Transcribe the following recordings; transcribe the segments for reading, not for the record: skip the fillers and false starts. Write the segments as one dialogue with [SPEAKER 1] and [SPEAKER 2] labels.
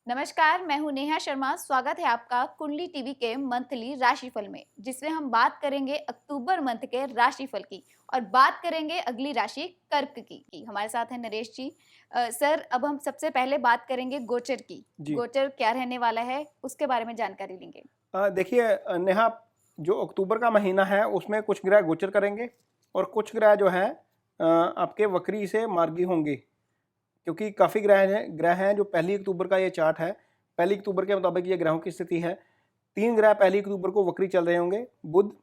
[SPEAKER 1] नमस्कार, मैं हूं नेहा शर्मा। स्वागत है आपका कुंडली टीवी के मंथली राशिफल में, जिसमें हम बात करेंगे अक्टूबर मंथ के राशिफल की और बात करेंगे अगली राशि कर्क की। हमारे साथ है नरेश जी। सर, अब हम सबसे पहले बात करेंगे गोचर की।
[SPEAKER 2] जी।
[SPEAKER 1] गोचर क्या रहने वाला है, उसके बारे में जानकारी लेंगे।
[SPEAKER 2] देखिए नेहा, जो अक्टूबर का महीना है उसमें कुछ ग्रह गोचर करेंगे और कुछ ग्रह जो है आपके वक्री से मार्गी होंगे, क्योंकि काफ़ी ग्रह हैं जो 1 अक्टूबर का ये चार्ट है। 1 अक्टूबर के मुताबिक ये ग्रहों की स्थिति है। 3 ग्रह 1 अक्टूबर को वक्री चल रहे होंगे, बुध,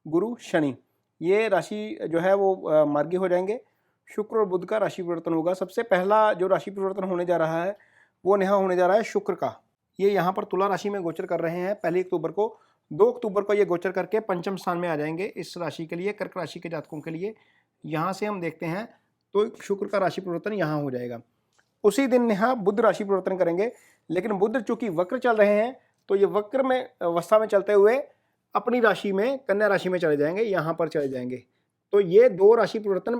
[SPEAKER 2] गुरु, शनि। ये राशि जो है वो मार्गी हो जाएंगे। शुक्र और बुध का राशि परिवर्तन होगा। सबसे पहला जो राशि परिवर्तन होने जा रहा है वो नेहा होने जा रहा है शुक्र का। ये यहाँ पर तुला राशि में गोचर कर रहे हैं 1 अक्टूबर को। 2 अक्टूबर को ये गोचर करके पंचम स्थान में आ जाएंगे इस राशि के लिए, कर्क राशि के जातकों के लिए। यहाँ से हम देखते हैं तो शुक्र का राशि परिवर्तन यहाँ हो जाएगा। उसी दिन नेहा बुध राशि परिवर्तन करेंगे, लेकिन बुध चूंकि वक्र चल रहे हैं तो ये वक्र में अवस्था में चलते हुए अपनी राशि में, कन्या राशि में चले जाएंगे, यहाँ पर चले जाएंगे। तो ये दो राशि परिवर्तन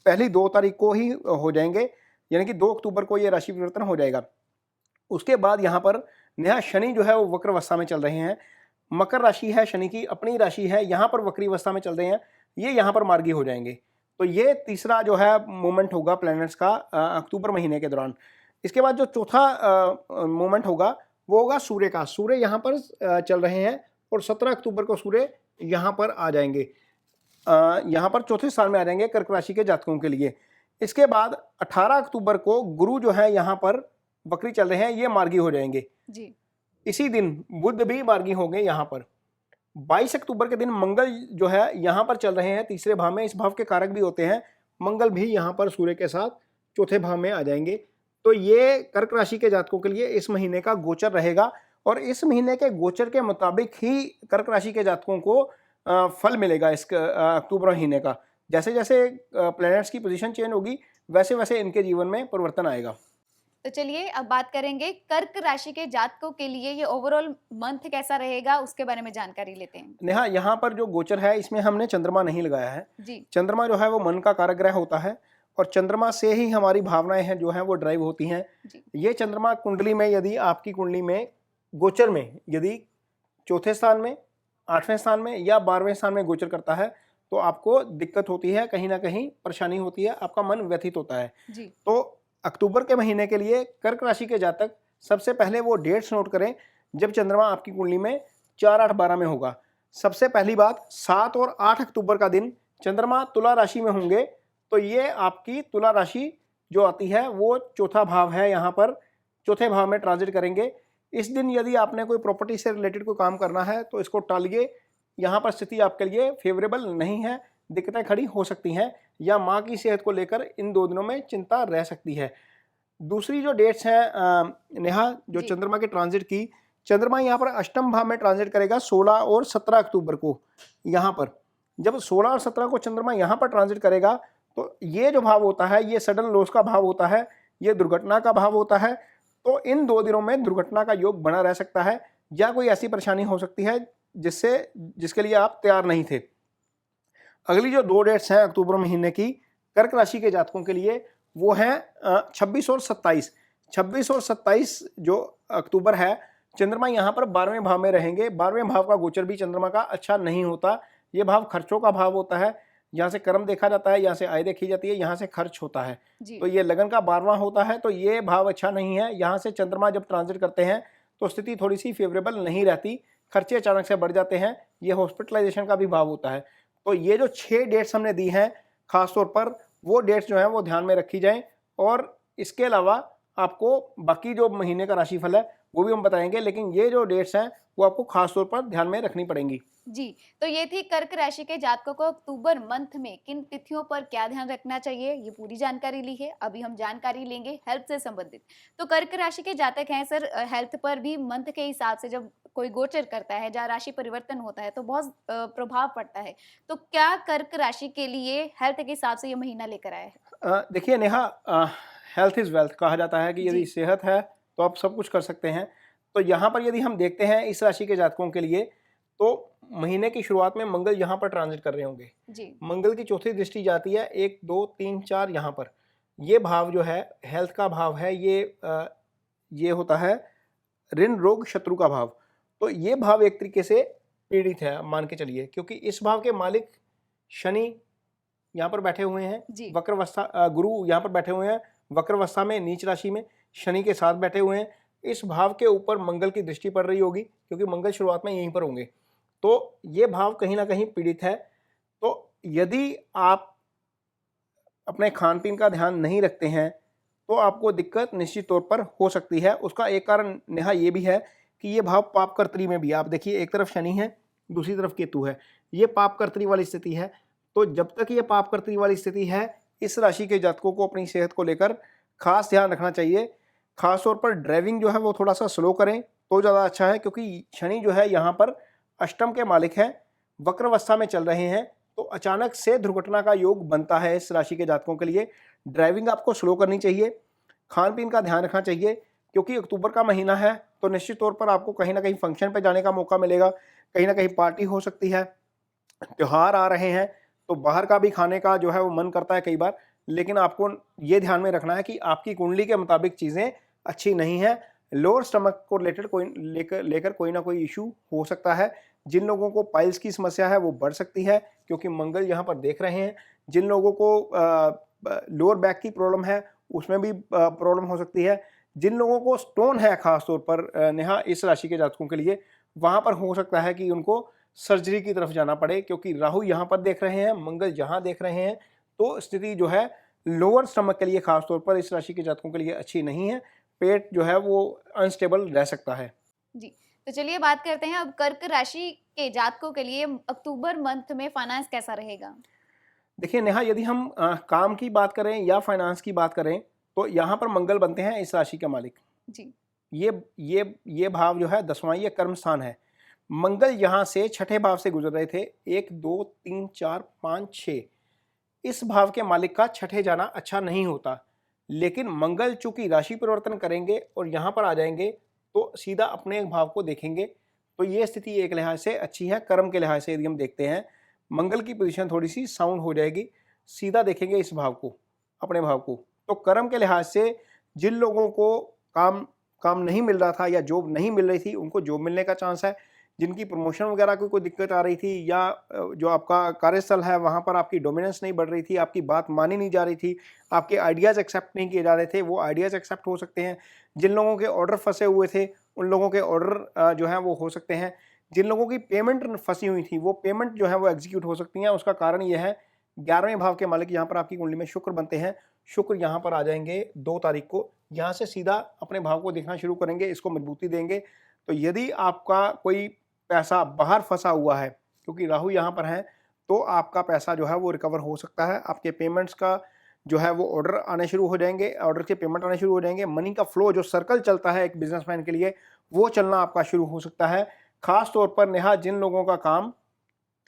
[SPEAKER 2] पहली 2 तारीख को ही हो जाएंगे, यानी कि 2 अक्टूबर को ये राशि परिवर्तन हो जाएगा। उसके बाद यहाँ पर नेहा शनि जो है वो वक्र अवस्था में चल रहे हैं। मकर राशि है शनि की, अपनी राशि है, यहाँ पर वक्री अवस्था में चल रहे हैं, ये यहाँ पर मार्गी हो जाएंगे। तो ये तीसरा जो है मूवमेंट होगा प्लैनेट्स का अक्टूबर महीने के दौरान। इसके बाद जो चौथा मूवमेंट होगा वो होगा सूर्य का। सूर्य यहाँ पर चल रहे हैं और 17 अक्टूबर को सूर्य यहाँ पर आ जाएंगे, यहाँ पर चौथे स्थान में आ जाएंगे कर्क राशि के जातकों के लिए। इसके बाद 18 अक्टूबर को गुरु जो है यहाँ पर वक्री चल रहे हैं, ये मार्गी हो जाएंगे
[SPEAKER 1] जी।
[SPEAKER 2] इसी दिन। बुध भी मार्गी होंगे यहाँ पर। 22 अक्टूबर के दिन मंगल जो है यहाँ पर चल रहे हैं तीसरे भाव में, इस भाव के कारक भी होते हैं। मंगल भी यहाँ पर सूर्य के साथ चौथे भाव में आ जाएंगे। तो ये कर्क राशि के जातकों के लिए इस महीने का गोचर रहेगा और इस महीने के गोचर के मुताबिक ही कर्क राशि के जातकों को फल मिलेगा इस अक्टूबर महीने का। जैसे जैसे प्लैनेट्स की पोजीशन चेंज होगी वैसे वैसे इनके जीवन में परिवर्तन आएगा।
[SPEAKER 1] तो चलिए अब बात करेंगे कर्क राशि के जातकों के लिए ये ओवरऑल मंथ कैसा रहेगा, उसके बारे में जानकारी लेते हैं।
[SPEAKER 2] नेहा, यहाँ पर जो गोचर है इसमें हमने चंद्रमा नहीं लगाया है।
[SPEAKER 1] जी।
[SPEAKER 2] चंद्रमा जो है वो मन का कारक ग्रह होता है और चंद्रमा से ही हमारी भावनाएं हैं जो हैं वो ड्राइव होती हैं।
[SPEAKER 1] जी।
[SPEAKER 2] ये चंद्रमा कुंडली में, यदि आपकी कुंडली में गोचर में यदि चौथे स्थान में, 8वें स्थान में या 12वें स्थान में गोचर करता है तो आपको दिक्कत होती है, कहीं ना कहीं परेशानी होती है, आपका मन व्यथित होता है।
[SPEAKER 1] जी।
[SPEAKER 2] तो अक्टूबर के महीने के लिए कर्क राशि के जातक सबसे पहले वो डेट्स नोट करें जब चंद्रमा आपकी कुंडली में 4, 8, 12 में होगा। सबसे पहली बात, 7 और 8 अक्टूबर का दिन चंद्रमा तुला राशि में होंगे, तो ये आपकी तुला राशि जो आती है वो चौथा भाव है, यहाँ पर चौथे भाव में ट्रांजिट करेंगे। इस दिन यदि आपने कोई प्रॉपर्टी से रिलेटेड कोई काम करना है तो इसको टालिए, यहाँ पर स्थिति आपके लिए फेवरेबल नहीं है, दिक्कतें खड़ी हो सकती हैं या माँ की सेहत को लेकर इन 2 दिनों में चिंता रह सकती है। दूसरी जो डेट्स हैं नेहा, जो
[SPEAKER 1] जी।
[SPEAKER 2] चंद्रमा के ट्रांजिट की, चंद्रमा यहाँ पर अष्टम भाव में ट्रांजिट करेगा 16 और 17 अक्टूबर को। यहाँ पर जब 16 और 17 को चंद्रमा यहाँ पर ट्रांजिट करेगा तो ये जो भाव होता है ये सडन लॉस का भाव होता है, ये दुर्घटना का भाव होता है। तो इन 2 दिनों में दुर्घटना का योग बना रह सकता है या कोई ऐसी परेशानी हो सकती है जिसके लिए आप तैयार नहीं थे। अगली जो 2 डेट्स हैं अक्टूबर महीने की कर्क राशि के जातकों के लिए वो हैं 26 और 27। 26 और 27 जो अक्टूबर है, चंद्रमा यहाँ पर 12वें भाव में रहेंगे। 12वें भाव का गोचर भी चंद्रमा का अच्छा नहीं होता। ये भाव खर्चों का भाव होता है, यहाँ से कर्म देखा जाता है, यहाँ से आय देखी जाती है, यहाँ से खर्च होता है। तो ये लगन का 12वां होता है, तो ये भाव अच्छा नहीं है। यहाँ से चंद्रमा जब ट्रांजिट करते हैं तो स्थिति थोड़ी सी फेवरेबल नहीं रहती, खर्चे अचानक से बढ़ जाते हैं। ये हॉस्पिटलाइजेशन का भी भाव होता है। तो ये जो 6 डेट्स हमने दी हैं खास तौर पर वो डेट्स जो हैं वो ध्यान में रखी जाएं। और इसके अलावा आपको बाकी जो महीने का राशिफल है वो भी हम बताएंगे, लेकिन ये जो डेट्स हैं वो आपको खास तौर पर ध्यान में रखनी पड़ेंगी।
[SPEAKER 1] जी। तो ये थी कर्क राशि के जातकों को अक्टूबर मंथ में किन तिथियों पर क्या ध्यान रखना चाहिए, ये पूरी जानकारी ली है। अभी हम जानकारी लेंगे हेल्थ से संबंधित। तो कर्क राशि के जातक हैं सर, हेल्थ पर भी मंथ के हिसाब से जब कोई गोचर करता है, जहाँ राशि परिवर्तन होता है तो बहुत प्रभाव पड़ता है। तो क्या कर्क राशि के लिए हेल्थ के हिसाब से ये महीना लेकर आया है?
[SPEAKER 2] देखिए नेहा, हेल्थ इज़ वेल्थ कहा जाता है कि यदि
[SPEAKER 1] जी।
[SPEAKER 2] सेहत है तो आप सब कुछ कर सकते हैं। तो यहाँ पर यदि हम देखते हैं इस राशि के जातकों के लिए, तो महीने की शुरुआत में मंगल यहाँ पर ट्रांजिट कर रहे होंगे।
[SPEAKER 1] जी।
[SPEAKER 2] मंगल की चौथी दृष्टि जाती है 1, 2, 3, 4 यहाँ पर। ये भाव जो है हेल्थ का भाव है, ये होता है ऋण रोग शत्रु का भाव। तो ये भाव एक तरीके से पीड़ित है मान के चलिए, क्योंकि इस भाव के मालिक शनि यहाँ पर बैठे हुए हैं,
[SPEAKER 1] जी।
[SPEAKER 2] वक्रवस्था गुरु यहाँ पर बैठे हुए हैं वक्रवस्था में, नीच राशि में शनि के साथ बैठे हुए हैं। इस भाव के ऊपर मंगल की दृष्टि पड़ रही होगी, क्योंकि मंगल शुरुआत में यहीं पर होंगे, तो ये भाव कहीं ना कहीं पीड़ित है। तो यदि आप अपने खान पीन का ध्यान नहीं रखते हैं तो आपको दिक्कत निश्चित तौर पर हो सकती है। उसका एक कारण नेहा ये भी है कि ये भाव पापकर्त्री में भी, आप देखिए एक तरफ शनि है, दूसरी तरफ केतु है, ये पापकर्त्री वाली स्थिति है। तो जब तक ये पापकर्त्री वाली स्थिति है, इस राशि के जातकों को अपनी सेहत को लेकर खास ध्यान रखना चाहिए। खास तौर पर ड्राइविंग जो है वो थोड़ा सा स्लो करें तो ज़्यादा अच्छा है, क्योंकि शनि जो है यहाँ पर अष्टम के मालिक हैं, वक्रवस्था में चल रहे हैं, तो अचानक से दुर्घटना का योग बनता है इस राशि के जातकों के लिए। ड्राइविंग आपको स्लो करनी चाहिए, खान पीन का ध्यान रखना चाहिए, क्योंकि अक्टूबर का महीना है तो निश्चित तौर पर आपको कहीं ना कहीं फंक्शन पे जाने का मौका मिलेगा, कहीं ना कहीं पार्टी हो सकती है, त्योहार आ रहे हैं, तो बाहर का भी खाने का जो है वो मन करता है कई बार। लेकिन आपको ये ध्यान में रखना है कि आपकी कुंडली के मुताबिक चीज़ें अच्छी नहीं है। लोअर स्टमक को रिलेटेड कोई लेकर कोई ना कोई इशू हो सकता है। जिन लोगों को पाइल्स की समस्या है वो बढ़ सकती है, क्योंकि मंगल यहाँ पर देख रहे हैं। जिन लोगों को लोअर बैक की प्रॉब्लम है उसमें भी प्रॉब्लम हो सकती है। जिन लोगों को स्टोन है खास तौर पर नेहा इस राशि के जातकों के लिए, वहाँ पर हो सकता है कि उनको सर्जरी की तरफ जाना पड़े, क्योंकि राहु यहाँ पर देख रहे हैं, मंगल यहाँ देख रहे हैं, तो स्थिति जो है लोअर स्टमक के लिए खास तौर पर इस राशि के जातकों के लिए अच्छी नहीं है। पेट जो है वो अनस्टेबल रह सकता है।
[SPEAKER 1] जी, तो चलिए बात करते हैं अब कर्क राशि के जातकों के लिए अक्टूबर मंथ में फाइनेंस कैसा रहेगा।
[SPEAKER 2] देखिए नेहा, यदि हम काम की बात करें या फाइनेंस की बात करें तो यहाँ पर मंगल बनते हैं इस राशि के मालिक।
[SPEAKER 1] जी।
[SPEAKER 2] ये भाव जो है 10वां, ये कर्म स्थान है। मंगल यहाँ से छठे भाव से गुजर रहे थे, 1 2 3 4 5 6, इस भाव के मालिक का छठे जाना अच्छा नहीं होता। लेकिन मंगल चूंकि राशि परिवर्तन करेंगे और यहाँ पर आ जाएंगे तो सीधा अपने एक भाव को देखेंगे, तो ये स्थिति एक लिहाज से अच्छी है। कर्म के लिहाज से यदि हम देखते हैं, मंगल की पोजीशन थोड़ी सी साउंड हो जाएगी, सीधा देखेंगे इस भाव को, अपने भाव को। तो कर्म के लिहाज से जिन लोगों को काम नहीं मिल रहा था या जॉब नहीं मिल रही थी, उनको जॉब मिलने का चांस है। जिनकी प्रमोशन वगैरह की कोई दिक्कत आ रही थी, या जो आपका कार्यस्थल है वहाँ पर आपकी डोमिनेंस नहीं बढ़ रही थी, आपकी बात मानी नहीं जा रही थी, आपके आइडियाज़ एक्सेप्ट नहीं किए जा रहे थे, वो आइडियाज़ एक्सेप्ट हो सकते हैं। जिन लोगों के ऑर्डर फंसे हुए थे उन लोगों के ऑर्डर जो हैं वो हो सकते हैं। जिन लोगों की पेमेंट फंसी हुई थी वो पेमेंट जो है वो एग्जीक्यूट हो सकती हैं। उसका कारण ये है 11वें भाव के मालिक यहाँ पर आपकी कुंडली में शुक्र बनते हैं। शुक्र यहाँ पर आ जाएंगे 2 तारीख को, यहाँ से सीधा अपने भाव को देखना शुरू करेंगे, इसको मजबूती देंगे। तो यदि आपका कोई पैसा बाहर फंसा हुआ है, क्योंकि राहु यहाँ पर है, तो आपका पैसा जो है वो रिकवर हो सकता है। आपके पेमेंट्स का जो है वो ऑर्डर आने शुरू हो जाएंगे, ऑर्डर के पेमेंट आने शुरू हो जाएंगे। मनी का फ्लो जो सर्कल चलता है एक बिजनेसमैन के लिए, वो चलना आपका शुरू हो सकता है। खास तौर पर नेहा, जिन लोगों का काम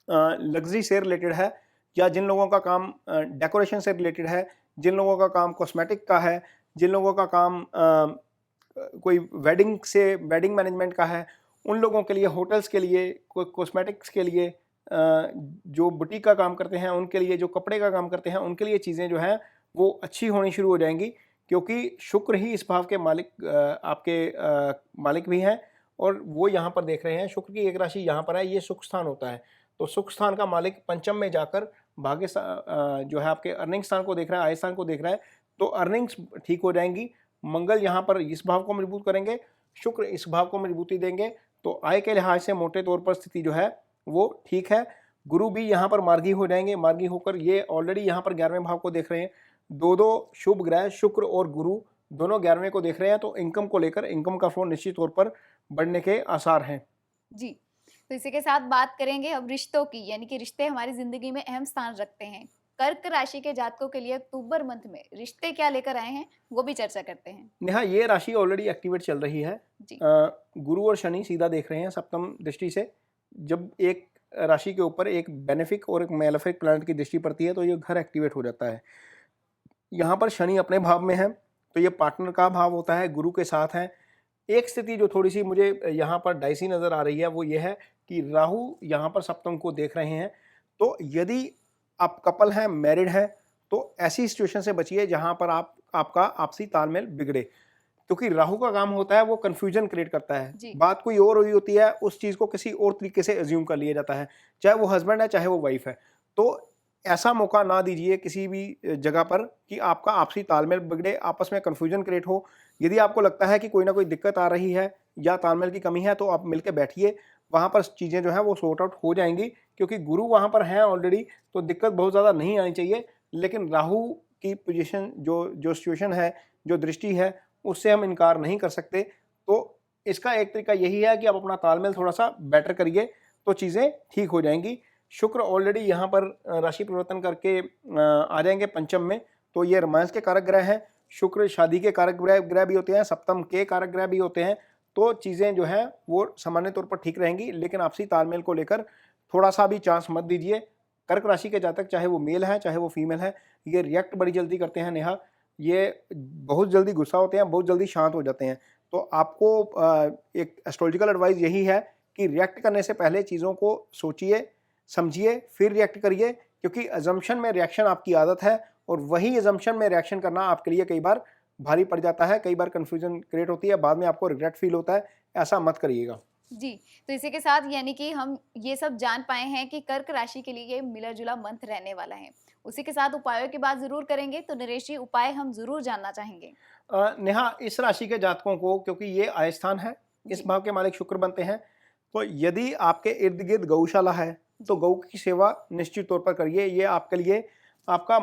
[SPEAKER 2] लग्जरी से रिलेटेड है, या जिन लोगों का काम डेकोरेशन से रिलेटेड है, जिन लोगों का काम कॉस्मेटिक का है, जिन लोगों का काम कोई वेडिंग मैनेजमेंट का है, उन लोगों के लिए, होटल्स के लिए, कॉस्मेटिक्स के लिए, जो बुटीक का काम करते हैं उनके लिए, जो कपड़े का काम करते हैं उनके लिए चीज़ें जो हैं वो अच्छी होनी शुरू हो जाएंगी, क्योंकि शुक्र ही इस भाव के मालिक आपके मालिक भी हैं, और वो यहाँ पर देख रहे हैं। शुक्र की एक राशि यहाँ पर है, ये सुख स्थान होता है। तो सुख स्थान का मालिक पंचम में जाकर भाग्य जो है आपके अर्निंग स्थान को देख रहा है, आय स्थान को देख रहा है, तो अर्निंग्स ठीक हो जाएंगी। मंगल यहाँ पर इस भाव को मजबूत करेंगे, शुक्र इस भाव को मजबूती देंगे, तो आय के लिहाज से मोटे तौर पर स्थिति जो है वो ठीक है। गुरु भी यहाँ पर मार्गी हो जाएंगे, मार्गी होकर ये ऑलरेडी यहाँ पर 11वें भाव को देख रहे हैं। दो शुभ ग्रह शुक्र और गुरु दोनों 11वें को देख रहे हैं, तो इनकम को लेकर इनकम का फ्लो निश्चित तौर पर बढ़ने के आसार हैं।
[SPEAKER 1] जी, तो इसी के साथ बात करेंगे अब रिश्तों की, यानी कि रिश्ते हमारी जिंदगी में अहम स्थान रखते हैं। कर्क राशि के जातकों के लिए अक्टूबर मंथ में रिश्ते क्या लेकर आए हैं वो भी चर्चा करते हैं।
[SPEAKER 2] नेहा, ये राशि ऑलरेडी एक्टिवेट चल रही है।
[SPEAKER 1] जी।
[SPEAKER 2] गुरु और शनि सीधा देख रहे हैं सप्तम दृष्टि से। जब एक राशि के ऊपर एक बेनिफिक और एक मेलेफिक प्लैनेट की दृष्टि पड़ती है तो ये घर एक्टिवेट हो जाता है। यहाँ पर शनि अपने भाव में है, तो ये पार्टनर का भाव होता है, गुरु के साथ है। एक स्थिति जो थोड़ी सी मुझे यहाँ पर डाइसी नज़र आ रही है वो ये है कि राहु यहाँ पर सप्तम को देख रहे हैं। तो यदि आप कपल हैं, मैरिड हैं, तो ऐसी सिचुएशन से बचिए जहाँ पर आपका आपसी तालमेल बिगड़े, क्योंकि राहु का काम होता है वो कंफ्यूजन क्रिएट करता
[SPEAKER 1] जी।
[SPEAKER 2] है, बात कोई और हुई होती है, उस चीज को किसी और तरीके से अज्यूम कर लिया जाता है, चाहे वो हस्बैंड है चाहे वो वाइफ है। तो ऐसा मौका ना दीजिए किसी भी जगह पर कि आपका आपसी तालमेल बिगड़े, आपस में कंफ्यूजन क्रिएट हो। यदि आपको लगता है कि कोई ना कोई दिक्कत आ रही है या तालमेल की कमी है, तो आप मिलकर बैठिए, वहाँ पर चीज़ें जो है वो सॉर्ट आउट हो जाएंगी, क्योंकि गुरु वहाँ पर हैं ऑलरेडी, तो दिक्कत बहुत ज़्यादा नहीं आनी चाहिए। लेकिन राहु की पोजीशन जो सिचुएशन है, जो दृष्टि है, उससे हम इनकार नहीं कर सकते। तो इसका एक तरीका यही है कि आप अपना तालमेल थोड़ा सा बेटर करिए, तो चीज़ें ठीक हो जाएंगी। शुक्र ऑलरेडी यहाँ पर राशि परिवर्तन करके आ जाएंगे पंचम में, तो ये रोमांस के कारक ग्रह हैं। शुक्र शादी के कारक ग्रह भी होते हैं, सप्तम के कारक ग्रह भी होते हैं। तो चीज़ें जो हैं वो सामान्य तौर पर ठीक रहेंगी, लेकिन आपसी तालमेल को लेकर थोड़ा सा भी चांस मत दीजिए। कर्क राशि के जातक, चाहे वो मेल है चाहे वो फीमेल है, ये रिएक्ट बड़ी जल्दी करते हैं नेहा, ये बहुत जल्दी गुस्सा होते हैं, बहुत जल्दी शांत हो जाते हैं। तो आपको एक एस्ट्रोलॉजिकल एडवाइस यही है कि रिएक्ट करने से पहले चीज़ों को सोचिए, समझिए, फिर रिएक्ट करिए, क्योंकि अजम्पशन में रिएक्शन आपकी आदत है, और वही अजम्पशन में रिएक्शन करना आपके लिए कई बार भारी पड़ जाता है, कई बार कन्फ्यूजन क्रिएट होती है, बाद में आपको रिग्रेट फील होता है। ऐसा मत करिएगा।
[SPEAKER 1] जी, तो इसी के साथ यानी कि हम ये सब जान पाए हैं कि कर्क राशि के लिए ये मिला-जुला मंथ रहने वाला है। उसी के साथ उपायों की बात ज़रूर करेंगे, तो नरेश जी उपाय हम ज़रूर जानना चाहेंगे।
[SPEAKER 2] नेहा, इस राशि के जातकों को, क्योंकि ये आय स्थान है, इस
[SPEAKER 1] जी।
[SPEAKER 2] भाव के मालिक शुक्र बनते हैं, तो यदि आपके इर्द गिर्द गौशाला है तो गौ की सेवा निश्चित तौर पर करिए। ये आपके लिए, आपका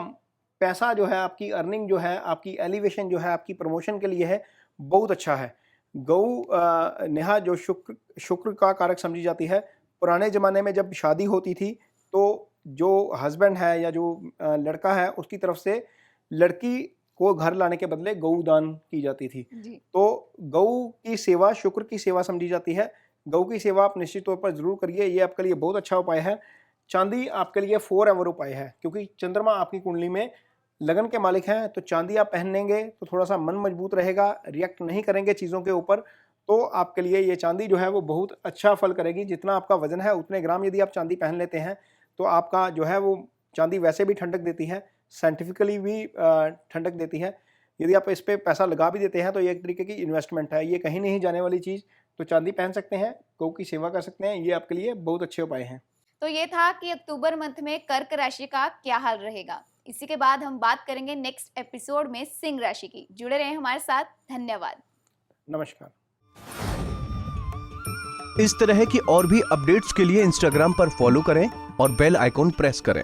[SPEAKER 2] पैसा जो है, आपकी अर्निंग जो है, आपकी एलिवेशन जो है, आपकी प्रमोशन के लिए है, बहुत अच्छा है। गौ नेहा जो शुक्र का कारक समझी जाती है। पुराने ज़माने में जब शादी होती थी, तो जो हस्बैंड है या जो लड़का है, उसकी तरफ से लड़की को घर लाने के बदले गौ दान की जाती थी।
[SPEAKER 1] जी।
[SPEAKER 2] तो गौ की सेवा शुक्र की सेवा समझी जाती है। गौ की सेवा आप निश्चित तौर पर ज़रूर करिए, ये आपके लिए बहुत अच्छा उपाय है। चांदी आपके लिए फॉरएवर उपाय है, क्योंकि चंद्रमा आपकी कुंडली में लगन के मालिक हैं, तो चांदी आप पहन लेंगे तो थोड़ा सा मन मजबूत रहेगा, रिएक्ट नहीं करेंगे चीज़ों के ऊपर, तो आपके लिए ये चांदी जो है वो बहुत अच्छा फल करेगी। जितना आपका वजन है उतने ग्राम यदि आप चांदी पहन लेते हैं, तो आपका जो है वो, चांदी वैसे भी ठंडक देती है, साइंटिफिकली भी ठंडक देती है। यदि आप इस पे पैसा लगा भी देते हैं तो ये एक तरीके की इन्वेस्टमेंट है, ये कहीं नहीं जाने वाली चीज़। तो चांदी पहन सकते हैं, गौ की सेवा कर सकते हैं, ये आपके लिए बहुत अच्छे उपाय हैं।
[SPEAKER 1] तो ये था कि अक्टूबर मंथ में कर्क राशि का क्या हाल रहेगा। इसी के बाद हम बात करेंगे नेक्स्ट एपिसोड में सिंह राशि की। जुड़े रहें हमारे साथ। धन्यवाद।
[SPEAKER 2] नमस्कार।
[SPEAKER 3] इस तरह की और भी अपडेट्स के लिए इंस्टाग्राम पर फॉलो करें और बेल आइकॉन प्रेस करें।